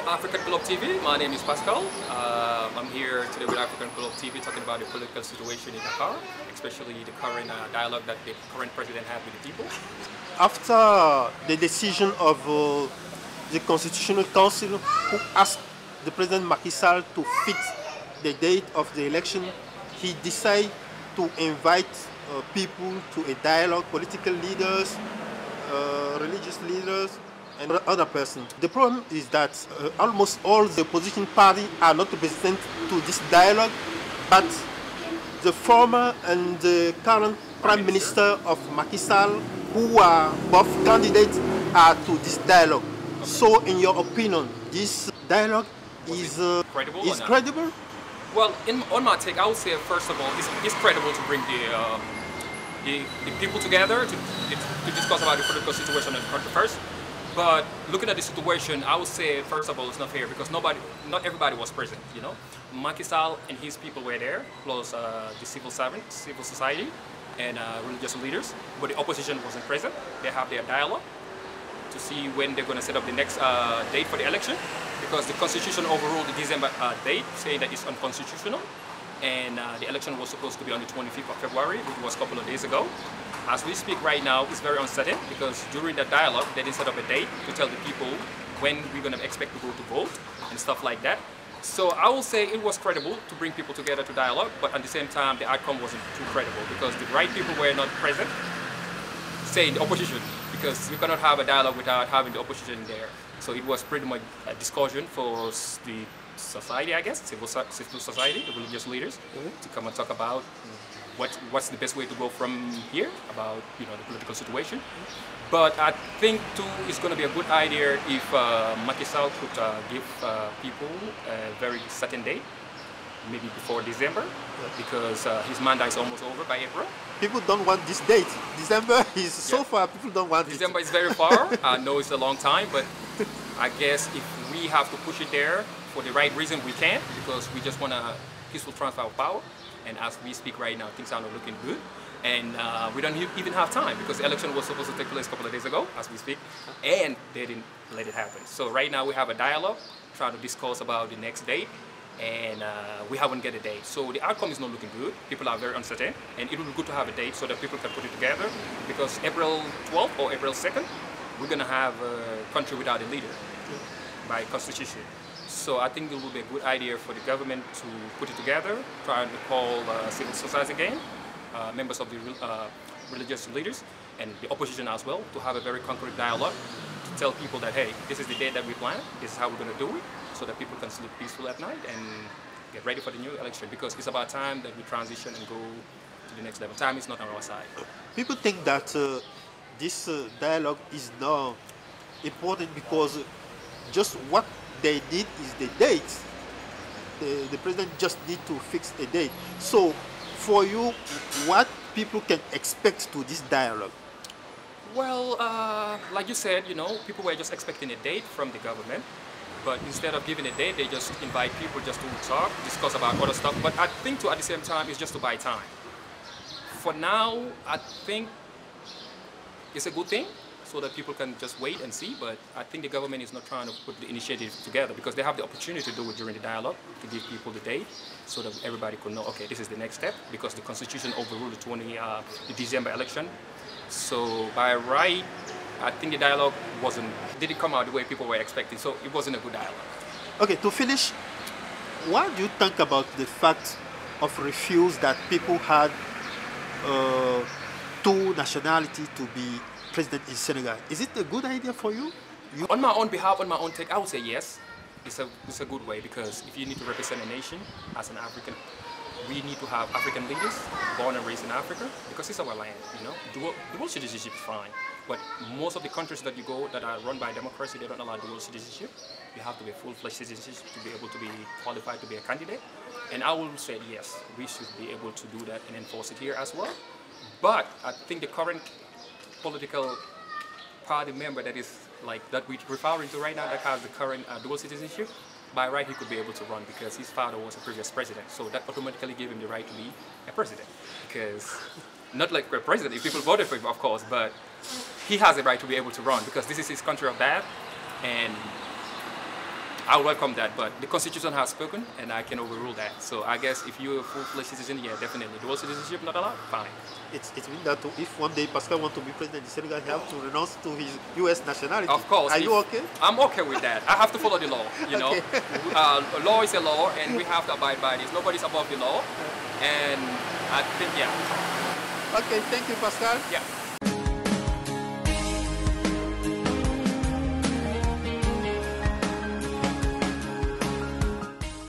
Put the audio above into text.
African Club TV. My name is Pascal. I'm here today with African Club TV talking about the political situation in Dakar, especially the current dialogue that the current president had with the people. After the decision of the Constitutional Council, who asked the President Macky Sall to fix the date of the election, he decided to invite people to a dialogue, political leaders, religious leaders, and other persons. The problem is that almost all the opposition parties are not represented to this dialogue, but the former and the current Prime Minister of Macky Sall, who are both candidates, are to this dialogue. So, in your opinion, this dialogue is credible? Well, on my take, I would say first of all, it's credible to bring the people together to discuss about the political situation in the country first. But looking at the situation, I would say first of all, it's not fair because not everybody was present. You know, Macky Sall and his people were there, plus the civil society, and religious leaders. But the opposition wasn't present. They have their dialogue to see when they're going to set up the next date for the election, because the Constitution overruled the December date, saying that it's unconstitutional, and the election was supposed to be on the 25th of February, which was a couple of days ago. As we speak right now, it's very uncertain because during that dialogue, they didn't set up a date to tell the people when we're going to expect to go to vote and stuff like that. So I will say it was credible to bring people together to dialogue, but at the same time, the outcome wasn't too credible because the right people were not present, saying the opposition, because you cannot have a dialogue without having the opposition there. So it was pretty much a discussion for the society, I guess, civil society, the religious leaders, to come and talk about what's the best way to go from here about the political situation. But I think too it's going to be a good idea if Macky Sall could give people a very certain date, maybe before December, because his mandate is almost over by April. People don't want this date. December is so far, people don't want December is very far. I know it's a long time, but I guess if we have to push it there for the right reason, we can, because we just want a peaceful transfer of power. And as we speak right now, things are not looking good. And we don't even have time because the election was supposed to take place a couple of days ago, as we speak, and they didn't let it happen. So right now we have a dialogue, trying to discuss about the next date, and we haven't get a date. So the outcome is not looking good. People are very uncertain, and it would be good to have a date so that people can put it together, because April 12th or April 2nd, we're going to have a country without a leader by constitution. So I think it will be a good idea for the government to put it together, trying to call civil society again, members of the religious leaders and the opposition as well, to have a very concrete dialogue, to tell people that, hey, this is the day that we plan, this is how we're going to do it, so that people can sleep peaceful at night and get ready for the new election, because it's about time that we transition and go to the next level. Time is not on our side. People think that this dialogue is now important because just what they did is the date. The president just need to fix a date. So for you, what people can expect to this dialogue? Well, like you said, people were just expecting a date from the government, but instead of giving a date, they just invite people just to talk, discuss about other stuff. But I think too, at the same time, it's just to buy time. For now, I think it's a good thing, so that people can just wait and see, but I think the government is not trying to put the initiative together because they have the opportunity to do it during the dialogue, to give people the date so that everybody could know, okay, this is the next step, because the Constitution overruled the December election. So by right, I think the dialogue didn't come out the way people were expecting, so it wasn't a good dialogue. Okay, to finish, what do you think about the fact of refuse that people had two nationalities to be president in Senegal? Is it a good idea for you? On my own behalf, on my own take, I would say yes. It's a good way, because if you need to represent a nation as an African, we need to have African leaders born and raised in Africa, because it's our land. Dual citizenship is fine, but most of the countries that you go that are run by democracy, they don't allow dual citizenship. You have to be full-fledged citizenship to be able to be qualified to be a candidate. And I will say yes, we should be able to do that and enforce it here as well. But I think the current political party member that we're referring to right now, that has the current dual citizenship, by right he could be able to run because his father was a previous president. So that automatically gave him the right to be a president. Because, not like a president, if people voted for him, of course, but he has the right to be able to run because this is his country of dad. And I welcome that, but the Constitution has spoken, and I can overrule that. So I guess if you're a full-fledged citizen, yeah, definitely. Dual citizenship not allowed? Fine. It's mean that if one day Pascal wants to be president in Senegal, he has to renounce to his U.S. nationality. Of course. Are you okay? I'm okay with that. I have to follow the law, you know. Law is a law, and we have to abide by this. Nobody's above the law, and I think, yeah. Okay, thank you, Pascal. Yeah.